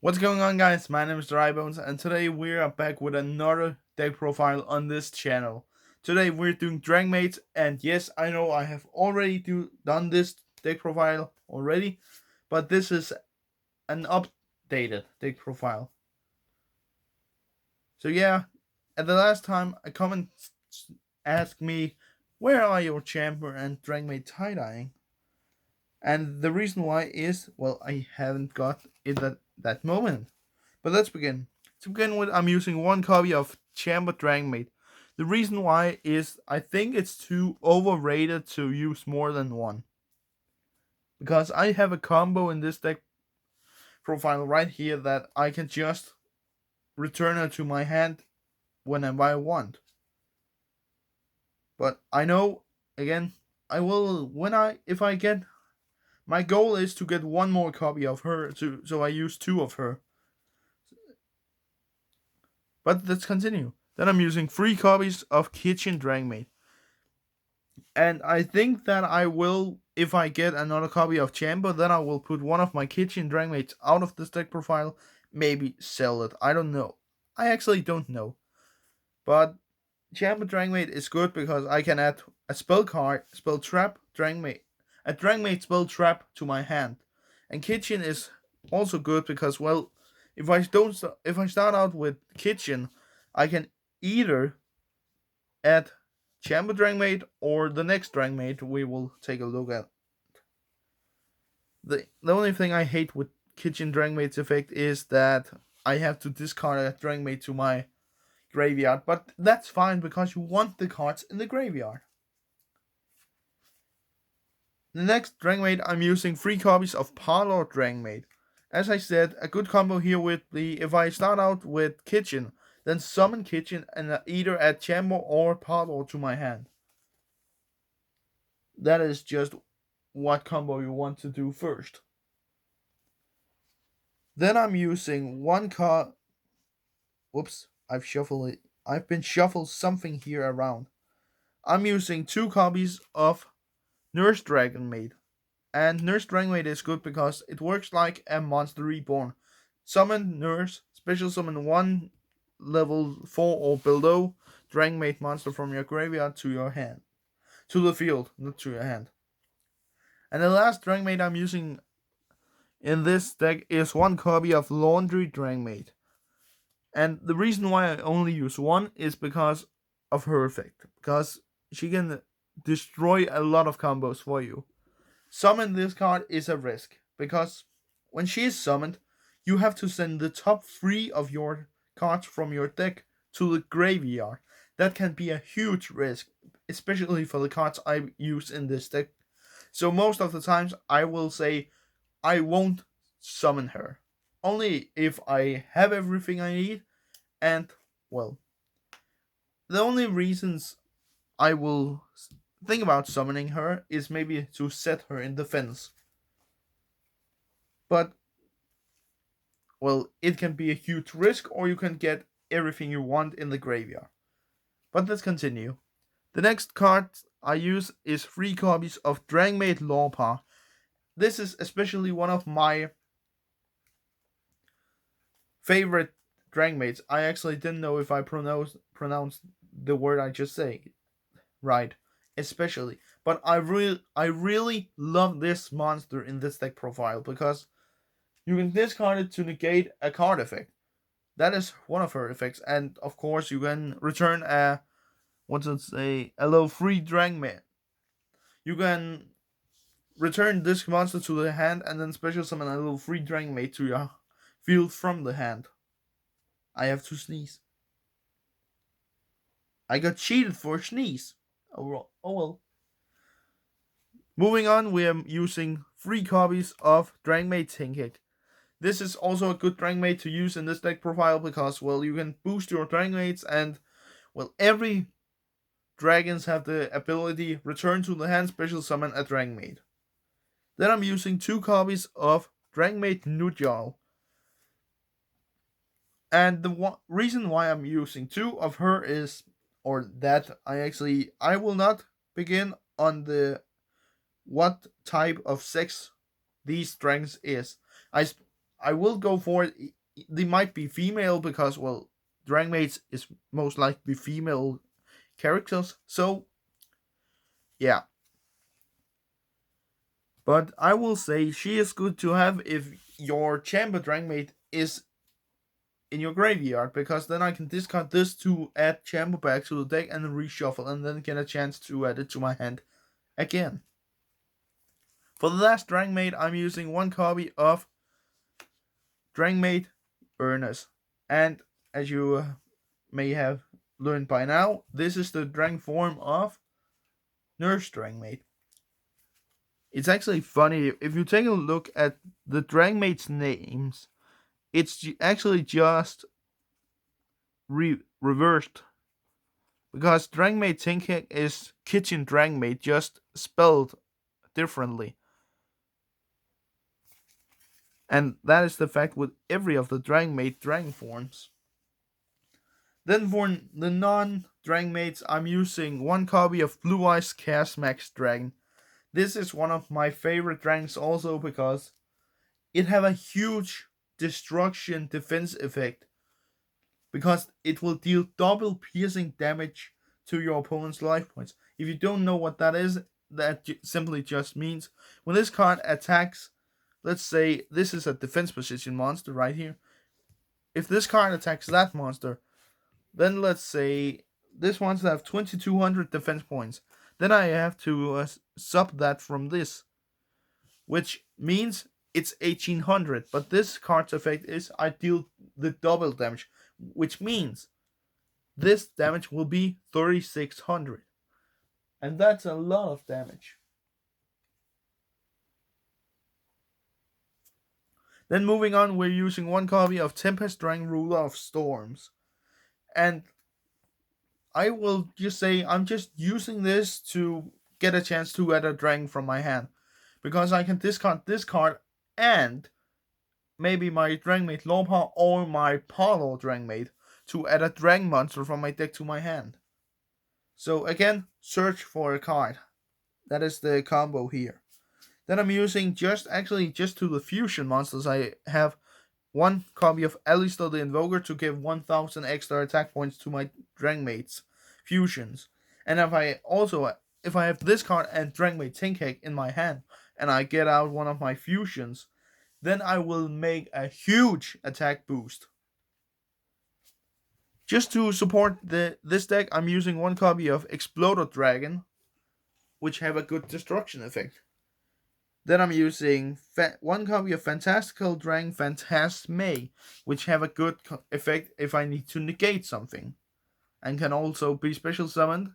What's going on, guys? My name is Drybones, and today we are back with another deck profile on this channel. Today we're doing Dragonmaids, and yes, I know I have already done this deck profile already, but this is an updated deck profile. So yeah, at the last time, a comment asked me, where are your Chamber and Dragonmaid tie-dyeing? And the reason why is, well, I haven't got it at that moment. But let's begin. To begin with, I'm using one copy of Chamber Dragonmaid. The reason why is I think it's too overrated to use more than one. Because I have a combo in this deck profile right here that I can just return her to my hand whenever I want. But I know, again, I will, if I get, my goal is to get one more copy of her, so I use two of her. But let's continue. Then I'm using 3 copies of Kitchen Dragonmaid. And I think that I will, if I get another copy of Chamber, then I will put one of my Kitchen Dragonmaids out of this deck profile, maybe sell it. I don't know. I actually don't know. But Chamber Dragonmaid is good because I can add a spell card, spell trap, Dragonmaid, a Dragonmaid spell trap to my hand. And Kitchen is also good because, well, if I start out with Kitchen, I can either add Chamber Dragonmaid or the next Dragonmaid we will take a look at. The only thing I hate with Kitchen Dragonmaid's effect is that I have to discard a Dragonmaid to my graveyard, but that's fine because you want the cards in the graveyard. The next Dragonmaid, I'm using 3 copies of Parlor Dragonmaid. As I said, a good combo here would be if I start out with Kitchen, then summon Kitchen and either add Chamber or Parlor to my hand. That is just what combo you want to do first. Then I'm using one card. Whoops, I've been shuffled something here around. I'm using 2 copies of Nurse Dragonmaid. And Nurse Dragonmaid is good because it works like a Monster Reborn. Summon Nurse, special summon one level 4 or below Dragonmaid monster from your graveyard to your hand. To the field, not to your hand. And the last Dragonmaid I'm using in this deck is 1 copy of Laundry Dragonmaid. And the reason why I only use one is because of her effect. Because she can destroy a lot of combos for you. Summon this card is a risk. Because when she is summoned, you have to send the top 3 of your cards from your deck to the graveyard. That can be a huge risk, especially for the cards I use in this deck. So most of the times I will say I won't summon her. Only if I have everything I need, and, well, the only reasons I will think about summoning her is maybe to set her in defense. But, well, it can be a huge risk, or you can get everything you want in the graveyard. But let's continue. The next card I use is 3 copies of Dragonmaid Lawpaw. This is especially one of my favorite Dragonmaids. I actually didn't know if I pronounced the word I just said right, especially. But I really love this monster in this deck profile because you can discard it to negate a card effect. That is one of her effects, and of course you can return a level 3 Dragonmaid. You can return this monster to the hand and then special summon a level 3 Dragonmaid to your field from the hand. I have to sneeze. I got cheated for a sneeze. Oh well. Moving on, we are using 3 copies of Dragonmaid Tinkek. This is also a good Dragonmaid to use in this deck profile because, well, you can boost your Dragonmaids and, well, every dragons have the ability return to the hand, special summon a Dragonmaid. Then I'm using 2 copies of Dragonmaid Nudjal. And the reason why I'm using 2 of her is, or that I will not begin on what type of sex these dragons is. I will go for it. They might be female because, well, Dragonmaids is most likely female characters. So, yeah. But I will say she is good to have if your chamber Dragonmaid is in your graveyard, because then I can discard this to add chamber back to the deck and reshuffle and then get a chance to add it to my hand again. For the last Dragonmaid, I'm using one copy of Dragonmaid Ernest. And as you may have learned by now, this is the Dragon form of Nurse Dragonmaid. It's actually funny, if you take a look at the Dragonmaid's names, it's actually just reversed. Because Dragonmaid Tinker is Kitchen Dragonmaid, just spelled differently. And that is the fact with every of the Dragonmaid dragon forms. Then for the non-Dragonmaids, I'm using one copy of Blue Eyes Chaos Max Dragon. This is one of my favorite dragons also because it have a huge destruction defense effect. Because it will deal double piercing damage to your opponent's life points. If you don't know what that is, that simply just means when this card attacks, let's say this is a defense position monster right here. If this card attacks that monster, then let's say this monster have 2200 defense points. Then I have to sub that from this, which means it's 1800. But this card's effect is I deal the double damage, which means this damage will be 3600. And that's a lot of damage. Then moving on, we're using one copy of Tempest Dragon Ruler of Storms. And I will just say I'm just using this to get a chance to add a dragon from my hand. Because I can discard this card and maybe my Dragonmaid Lawpaw or my Parlor Dragonmaid to add a dragon monster from my deck to my hand. So again, search for a card. That is the combo here. Then I'm using just to the fusion monsters, I have one copy of Alistair the Invoker to give 1000 extra attack points to my Dragonmaids fusions. And if I have this card and Dragonmaid Tinkek in my hand and I get out one of my fusions, then I will make a huge attack boost. Just to support this deck, I'm using one copy of Exploder Dragon, which have a good destruction effect. Then I'm using one copy of Fantastical Dragon Phantasme, which have a good effect if I need to negate something, and can also be special summoned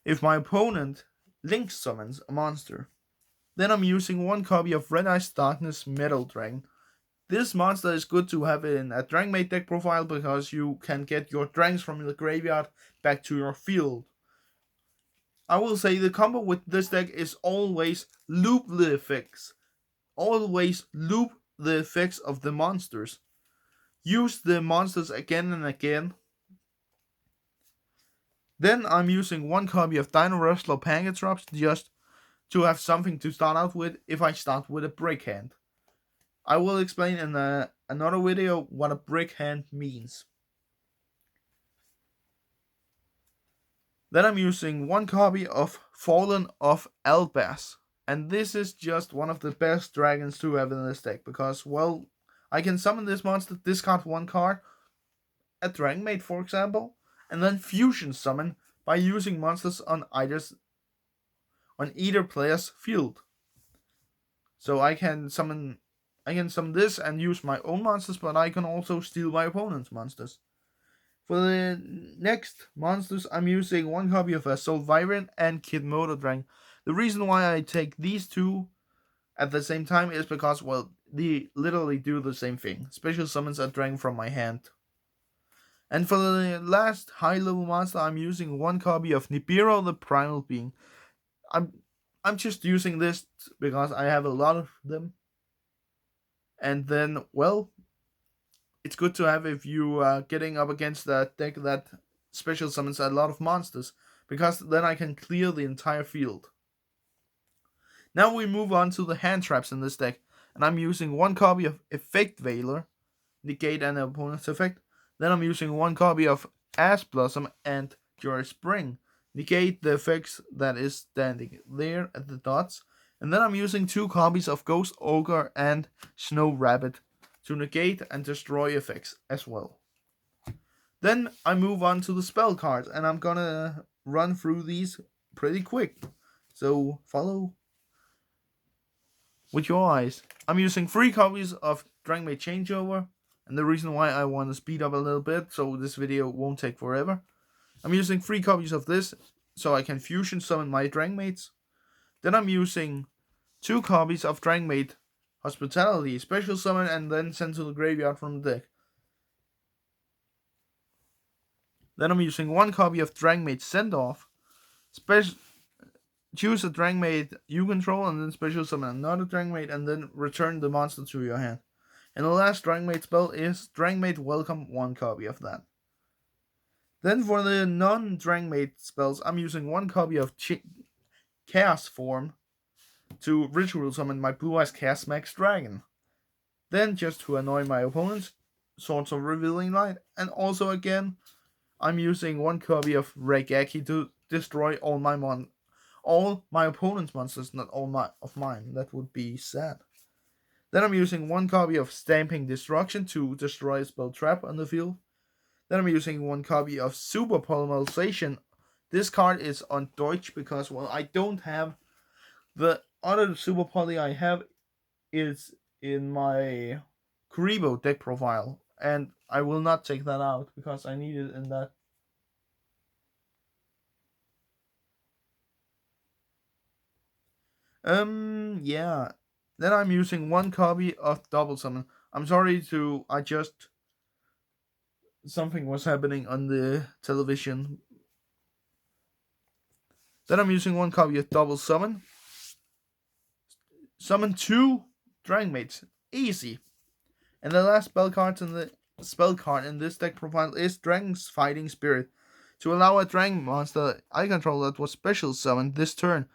if my opponent link summons a monster. Then I'm using one copy of Red Eyes Darkness Metal Dragon. This monster is good to have in a Dragonmaid deck profile because you can get your dragons from the graveyard back to your field. I will say the combo with this deck is always loop the effects. Always loop the effects of the monsters. Use the monsters again and again. Then I'm using one copy of Dino Wrestler Pangatrops just to have something to start out with if I start with a brick hand. I will explain in another video what a brick hand means. Then I'm using one copy of Fallen of Albas. And this is just one of the best dragons to have in this deck. Because, well, I can summon this monster, discard one card, a Dragonmaid for example, and then fusion summon by using monsters on either player's field. So I can summon this and use my own monsters, but I can also steal my opponent's monsters. For the next monsters, I'm using one copy of Assault Vibrant and Kid Motor Dragon. The reason why I take these two at the same time is because, well, they literally do the same thing. Special summons a dragon from my hand. And for the last high level monster, I'm using one copy of Nibiru the Primal Being. I'm just using this because I have a lot of them. And then, well, it's good to have if you are getting up against a deck that special summons a lot of monsters, because then I can clear the entire field. Now we move on to the hand traps in this deck. and I'm using one copy of Effect Veiler, negate an opponent's effect. Then I'm using one copy of Ash Blossom and Joy Spring, negate the effects that is standing there at the dots. And then I'm using two copies of Ghost Ogre and Snow Rabbit to negate and destroy effects as well. Then I move on to the spell cards, and I'm gonna run through these pretty quick. So follow with your eyes. I'm using 3 copies of Dragonmaid Changeover, and the reason why I want to speed up a little bit so this video won't take forever. I'm using 3 copies of this so I can fusion summon my Dragonmaids. Then I'm using 2 copies of Dragonmaid Hospitality, special summon and then send to the graveyard from the deck. Then I'm using 1 copy of Dragonmaid Send Off, choose a Dragonmaid you control and then special summon another Dragonmaid and then return the monster to your hand. And the last Dragonmaid spell is Dragonmaid Welcome, 1 copy of that. Then for the non-Dragonmaid spells, I'm using 1 copy of Chaos Form to ritual summon my Blue Eyes Chaos Max Dragon. Then, just to annoy my opponents, Swords of Revealing Light, and also again, I'm using 1 copy of Reigaki to destroy all my opponent's monsters, not all of mine. That would be sad. Then I'm using 1 copy of Stamping Destruction to destroy a spell trap on the field. Then I'm using 1 copy of Super Polymerization. This card is on Deutsch because, well, I don't have the other Super Poly I have is in my Kuribo deck profile, and I will not take that out because I need it in that. Yeah. Then I'm using 1 copy of Double Summon. I'm sorry something was happening on the television. Then I'm using 1 copy of Double Summon. Summon 2 Dragonmaids. Easy. And the last spell card in this deck profile is Dragon's Fighting Spirit. To allow a dragon monster I control that was special summoned this turn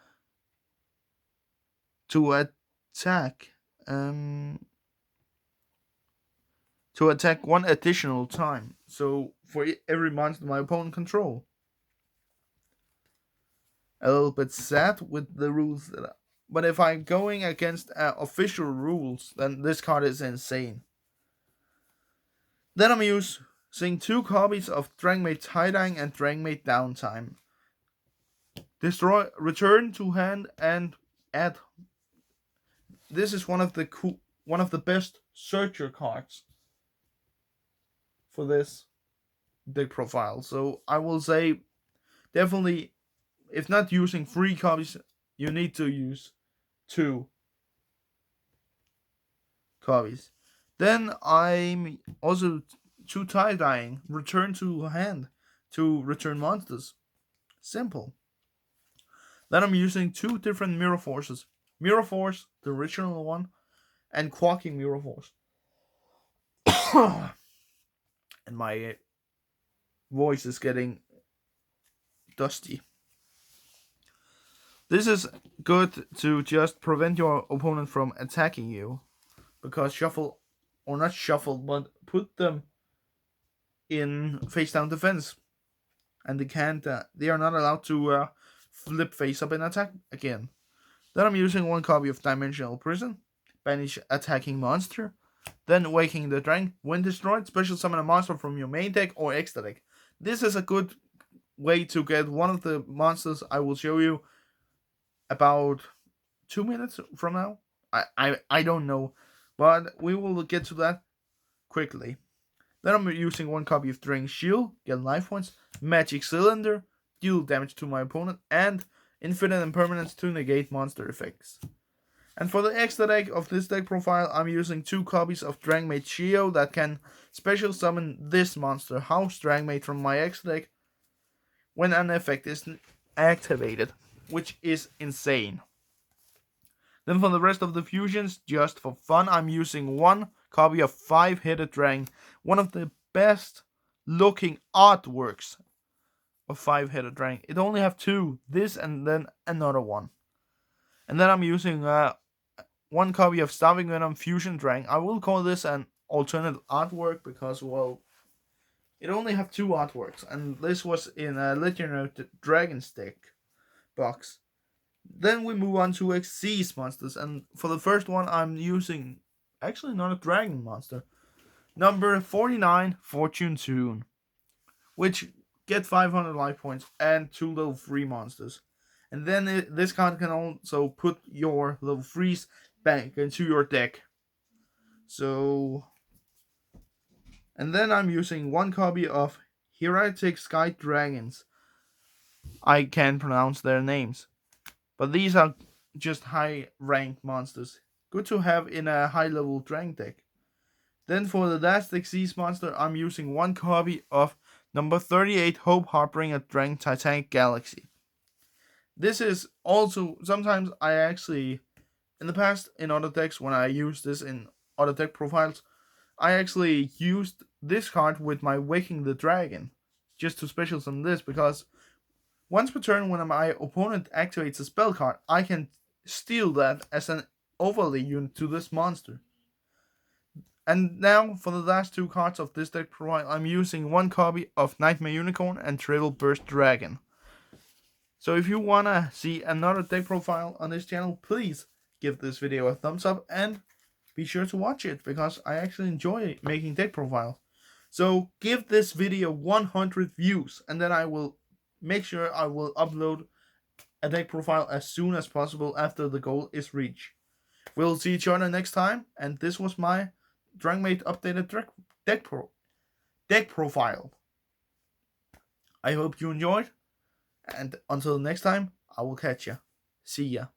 to attack. To attack 1 additional time. So for every monster my opponent control. A little bit sad with the rules, but if I'm going against official rules, then this card is insane. Then I'm using 2 copies of Dragonmaid Tie-Dyeing and Dragonmaid Downtime. Return to hand and add. This is one of the best searcher cards for this deck profile. So I will say, definitely, if not using 3 copies, you need to use 2 copies. Then I'm also 2 tie-dyeing, return to hand to return monsters. Simple. Then I'm using 2 different Mirror Forces. Mirror Force, the original one, and Quaking Mirror Force. And my voice is getting dusty. This is good to just prevent your opponent from attacking you, because shuffle, or not shuffle, but put them in face down defense, and they are not allowed to flip face up and attack again. Then I'm using 1 copy of Dimensional Prison, banish attacking monster, then Waking the Dragon. When destroyed, special summon a monster from your main deck or extra deck. This is a good way to get one of the monsters I will show you about 2 minutes from now. I don't know, but we will get to that quickly. Then I'm using 1 copy of Drain Shield, get life points, Magic Cylinder, deal damage to my opponent, and Infinite Impermanence to negate monster effects. And for the extra deck of this deck profile, I'm using 2 copies of Dragonmaid Shio that can special summon this monster, House Dragonmaid, from my extra deck when an effect is activated, which is insane. Then for the rest of the fusions, just for fun, I'm using 1 copy of 5-Headed Dragon, one of the best looking artworks of 5-Headed Dragon. It only have 2, this and then another one. And then I'm using one copy of Starving Venom Fusion Dragon. I will call this an alternate artwork because, well, it only have two artworks, and this was in a Legendary Dragons deck box. Then we move on to Xyz monsters, and for the first one, I'm using actually not a dragon monster. Number 49, Fortune Tune, which get 500 life points and 2 level 3 monsters. And then this card can also put your level 3s back into your deck. So, and then I'm using one copy of Heretic Sky Dragons. I can't pronounce their names, but these are just high ranked monsters. Good to have in a high level dragon deck. Then for the last Xyz monster, I'm using one copy of number 38 Hope Harbinger Dragon Titanic Galaxy. This is also, sometimes I actually, in the past, in other decks, when I used this in other deck profiles, I actually used this card with my Waking the Dragon, just to special summon this, because once per turn when my opponent activates a spell card, I can steal that as an overlay unit to this monster. And now, for the last two cards of this deck profile, I'm using one copy of Nightmare Unicorn and Travel Burst Dragon. So if you wanna see another deck profile on this channel, please give this video a thumbs up and be sure to watch it, because I actually enjoy making deck profiles. So give this video 100 views, and then I will make sure I will upload a deck profile as soon as possible after the goal is reached. We'll see each other next time, and this was my Dragonmaid updated deck profile. I hope you enjoyed, and until next time, I will catch ya. See ya.